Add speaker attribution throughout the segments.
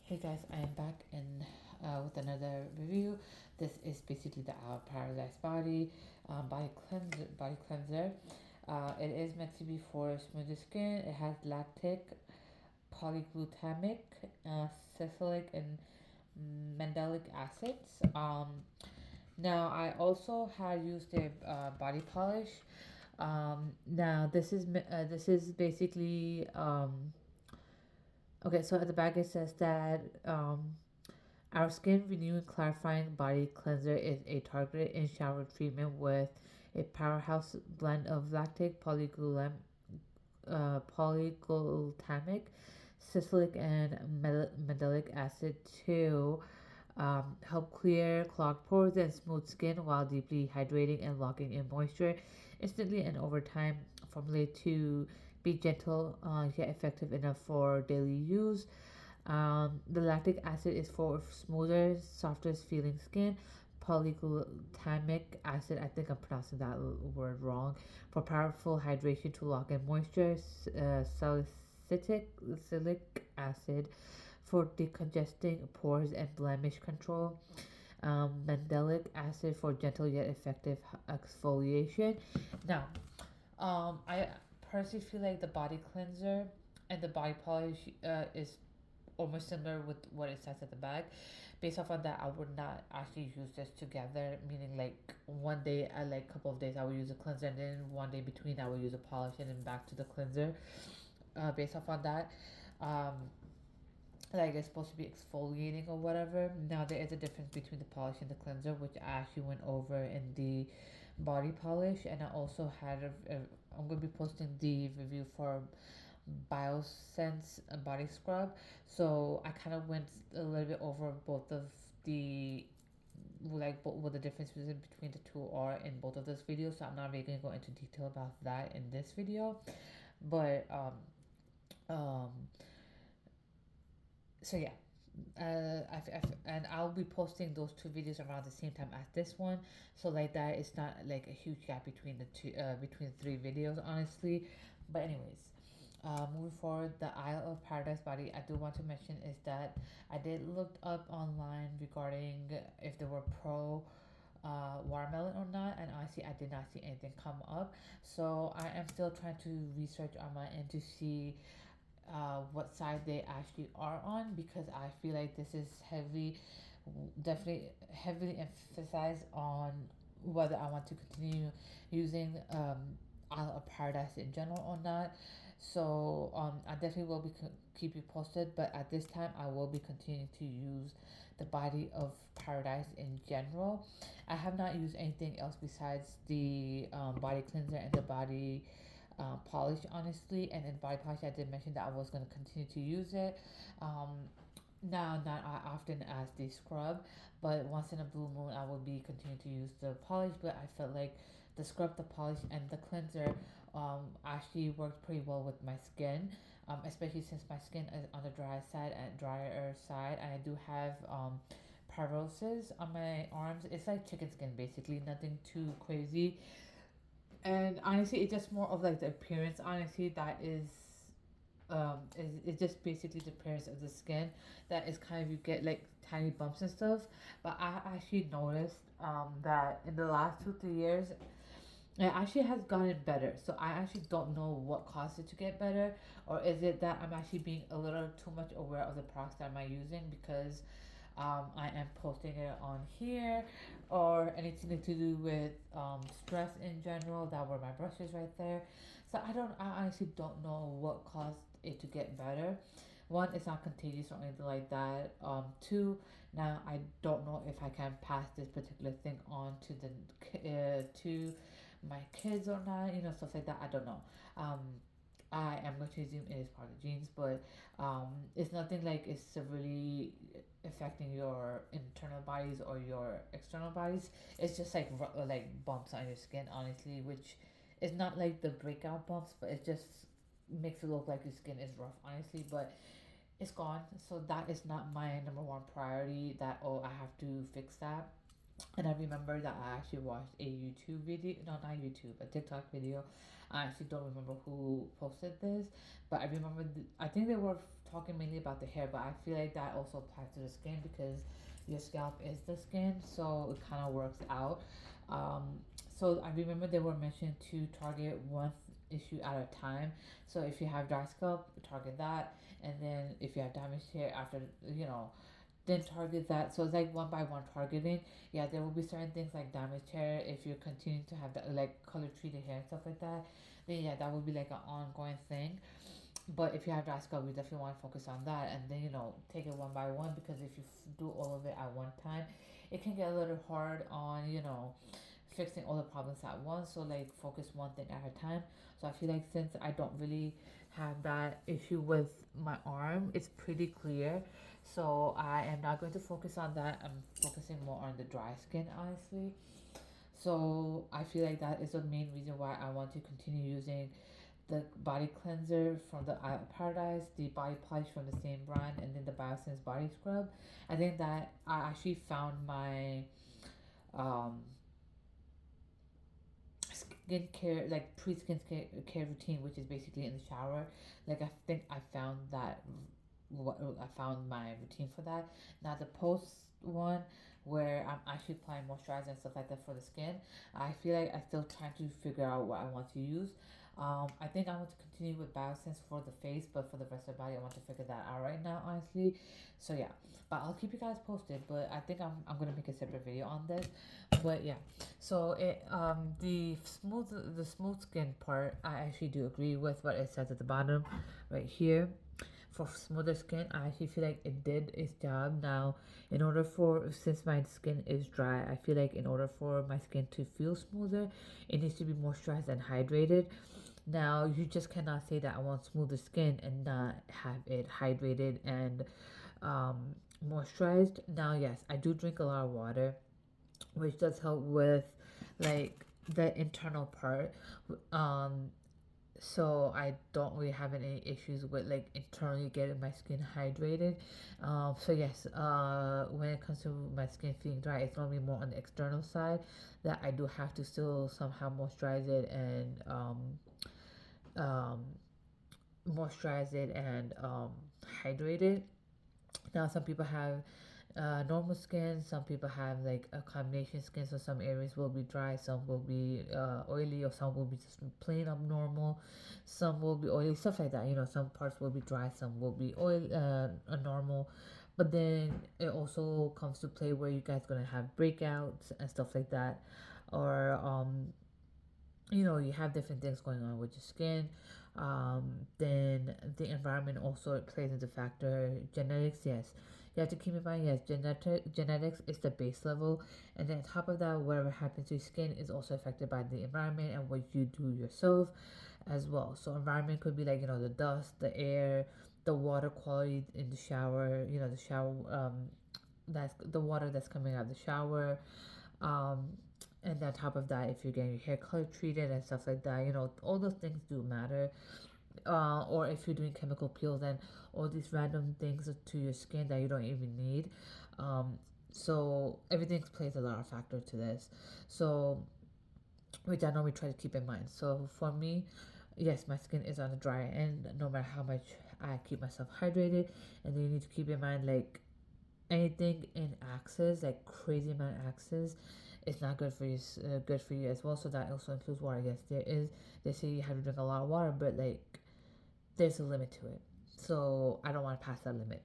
Speaker 1: Hey guys, I am back with another review. This is basically the Paradise body cleanser. It is meant to be for smoother skin. It has lactic, polyglutamic, salicylic, and mandelic acids. Now I also had used a body polish. Now this is basically okay. So at the back it says that our skin renewing clarifying body cleanser is a targeted in shower treatment with a powerhouse blend of lactic, polyglutamic, salicylic, and mandelic acid to help clear clogged pores and smooth skin while deeply hydrating and locking in moisture instantly and over time. Formulated to be gentle yet effective enough for daily use. The lactic acid is for smoother, softer feeling skin. Polyglutamic acid, I think I'm pronouncing that word wrong, for powerful hydration to lock in moisture. Salicylic acid for decongesting pores and blemish control. Mandelic acid for gentle yet effective exfoliation. Now, I personally feel like the body cleanser and the body polish is almost similar with what it says at the back. Based off on that, I would not actually use this together. Meaning, like one day, I like couple of days, I would use a cleanser, and then one day between, I would use a polish, and then back to the cleanser. Based off on that, um, like it's supposed to be exfoliating or whatever. Now there is a difference between the polish and the cleanser, which I actually went over in the body polish, and I also had I'm gonna be posting the review for Biosense body scrub. So I kind of went a little bit over both of the what the differences between the two are in both of those videos. So I'm not really gonna go into detail about that in this video, but um so yeah. And I'll be posting those two videos around the same time as this one, so like that it's not like a huge gap between the two between the three videos, honestly. But anyways, moving forward, the Isle of Paradise body I do want to mention is that I did look up online regarding if they were pro watermelon or not, and honestly I did not see anything come up. So I am still trying to research on my end to see what side they actually are on, because I feel like this is definitely heavily emphasized on whether I want to continue using Isle of Paradise in general or not. So I definitely will keep you posted, but at this time I will be continuing to use the body of Paradise in general. I have not used anything else besides the body cleanser and the body polish, honestly. And in body polish, I did mention that I was going to continue to use it. Now, not often as the scrub, but once in a blue moon, I will be continuing to use the polish. But I felt like the scrub, the polish, and the cleanser actually worked pretty well with my skin, especially since my skin is on the drier side. I do have paralysis on my arms. It's like chicken skin, basically, nothing too crazy. And honestly, it's just more of like the appearance. Honestly, that is it's just basically the appearance of the skin that is kind of, you get like tiny bumps and stuff. But I actually noticed that in the last 2 3 years it actually has gotten better. So I actually don't know what caused it to get better, or is it that I'm actually being a little too much aware of the products that I'm using, because I am posting it on here, or anything to do with stress in general. That were my brushes right there. So I honestly don't know what caused it to get better. One, it's not contagious or anything like that. Two, now I don't know if I can pass this particular thing on to to my kids or not. You know, stuff like that. I don't know. Um, I am going to assume it is part of the genes, but it's nothing like it's severely affecting your internal bodies or your external bodies. It's just like bumps on your skin, honestly, which is not like the breakout bumps, but it just makes it look like your skin is rough, honestly. But it's gone, so that is not my number one priority. That, oh, I have to fix that. And I remember that I actually watched a YouTube video, no, not YouTube, a TikTok video. I actually don't remember who posted this, but I remember, I think they were talking mainly about the hair, but I feel like that also applies to the skin because your scalp is the skin, so it kind of works out. Um, so I remember they were mentioned to target one issue at a time. So if you have dry scalp, target that, and then if you have damaged hair after, then target that. So it's like one by one targeting. Yeah, there will be certain things like damaged hair if you're continuing to have that, like color treated hair and stuff like that. Then yeah, that would be like an ongoing thing. But if you have dry scalp, we definitely want to focus on that, and then take it one by one, because if you do all of it at one time, it can get a little hard on fixing all the problems at once. So like focus one thing at a time. So I feel like since I don't really have that issue with my arm, it's pretty clear. So I am not going to focus on that. I'm focusing more on the dry skin, honestly. So I feel like that is the main reason why I want to continue using the body cleanser from the Isle of Paradise, the body polish from the same brand, and then the Biosense body scrub. I think that I actually found my um, skincare, like pre-skin care routine, which is basically in the shower. Like I think I found that what I found my routine for that. Now the post one, where I'm actually applying moisturizer and stuff like that for the skin, I feel like I'm still trying to figure out what I want to use. I think I want to continue with Biosense for the face, but for the rest of the body, I want to figure that out right now, honestly. So yeah, but I'll keep you guys posted. But I think I'm gonna make a separate video on this. But yeah, so the smooth skin part, I actually do agree with what it says at the bottom, right here. For smoother skin, I actually feel like it did its job. Now, since my skin is dry, I feel like in order for my skin to feel smoother, it needs to be moisturized and hydrated. Now, you just cannot say that I want smoother skin and not have it hydrated and um, moisturized. Now, yes, I do drink a lot of water, which does help with like the internal part. Um, so I don't really have any issues with like internally getting my skin hydrated. So yes, when it comes to my skin feeling dry, it's normally more on the external side that I do have to still somehow moisturize it and um, hydrate it. Now some people have normal skin, some people have like a combination skin, so some areas will be dry, some will be oily, or some will be just plain abnormal, some will be oily, stuff like that. Some parts will be dry, some will be normal. But then it also comes to play where you guys gonna have breakouts and stuff like that, or you have different things going on with your skin. Then the environment also plays into factor. Genetics, yes, you have to keep in mind, yes, genetics is the base level, and then on top of that, whatever happens to your skin is also affected by the environment and what you do yourself as well. So environment could be like the dust, the air, the water quality in the shower, the shower, that's the water that's coming out of the shower. um and on top of that, if you're getting your hair color treated and stuff like that, all those things do matter. Or if you're doing chemical peels and all these random things to your skin that you don't even need. um so everything plays a lot of factor to this. So which I normally try to keep in mind. So for me, yes, my skin is on the dry end no matter how much I keep myself hydrated. And then you need to keep in mind, like, anything in axes, like crazy amount of axes, it's not good for you. Good for you as well. So that also includes water. Yes, they say you have to drink a lot of water, but like there's a limit to it. So I don't want to pass that limit.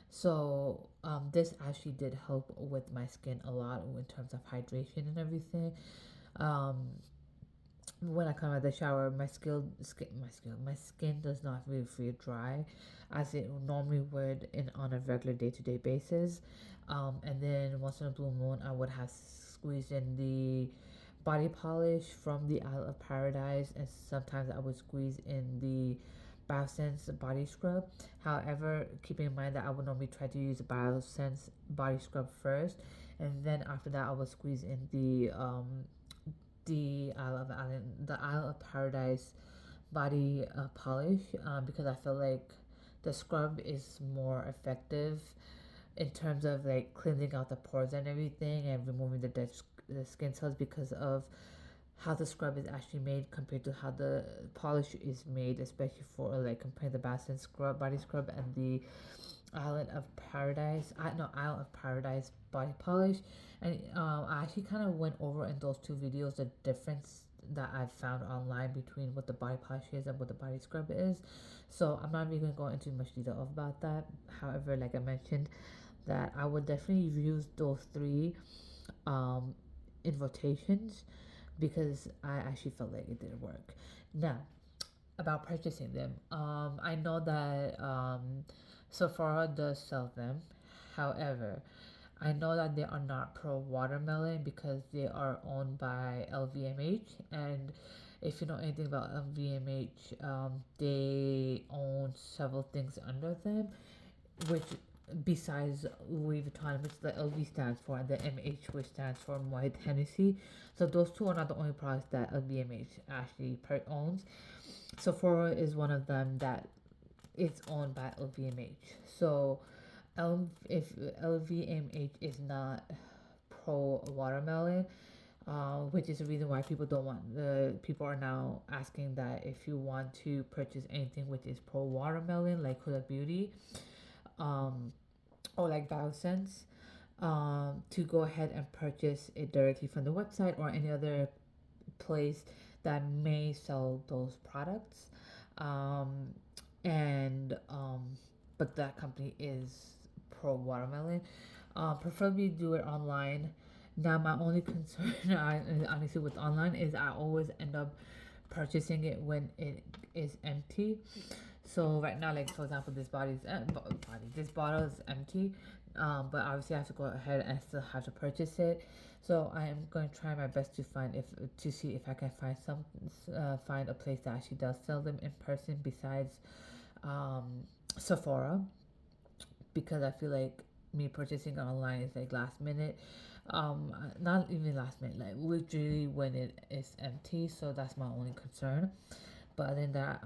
Speaker 1: So this actually did help with my skin a lot in terms of hydration and everything. Um, when I come out of the shower, my skin does not really feel dry, as it normally would on a regular day to day basis. And then once in a blue moon, I would have squeezed in the body polish from the Isle of Paradise, and sometimes I would squeeze in the Biosense body scrub. However, keeping in mind that I would normally try to use the Biosense body scrub first, and then after that, I would squeeze in the Isle of Paradise body polish, because I feel like the scrub is more effective in terms of like cleansing out the pores and everything and removing the dead skin cells, because of how the scrub is actually made compared to how the polish is made, especially for like comparing the Bath and Scrub body scrub and the Island of Paradise. Island of Paradise body polish, and I actually kind of went over in those two videos the difference that I've found online between what the body polish is and what the body scrub is. So I'm not really going to go into much detail about that. However, like I mentioned, that I would definitely use those three um, in rotations because I actually felt like it didn't work. Now, about purchasing them, I know that Sephora does sell them. However, I know that they are not pro watermelon because they are owned by LVMH. And if you know anything about LVMH, they own several things under them, which besides Louis Vuitton, which the LV stands for, and the MH, which stands for Moet Hennessy. So those two are not the only products that LVMH actually owns. Sephora is one of them that is owned by LVMH. So if LVMH is not pro watermelon, which is the reason why people don't want the people are now asking that if you want to purchase anything which is pro watermelon like Huda Beauty, um, or like Biosense, to go ahead and purchase it directly from the website or any other place that may sell those products. Um, and but that company is pro watermelon. Preferably do it online. Now my only concern, honestly, with online is I always end up purchasing it when it is empty. So right now, like for example, this bottle is empty, but obviously I have to go ahead and still have to purchase it. So I am going to try my best to see if I can find a place that actually does sell them in person besides um, Sephora, because I feel like me purchasing online is like last minute. Not even last minute, like literally when it is empty. So that's my only concern. But other than that,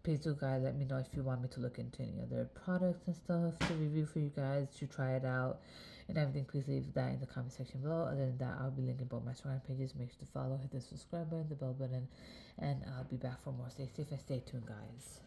Speaker 1: please do guys let me know if you want me to look into any other products and stuff to review for you guys to try it out and everything. Please leave that in the comment section below. Other than that, I'll be linking both my Instagram pages. Make sure to follow, hit the subscribe button, the bell button, and I'll be back for more. Stay safe and stay tuned, guys.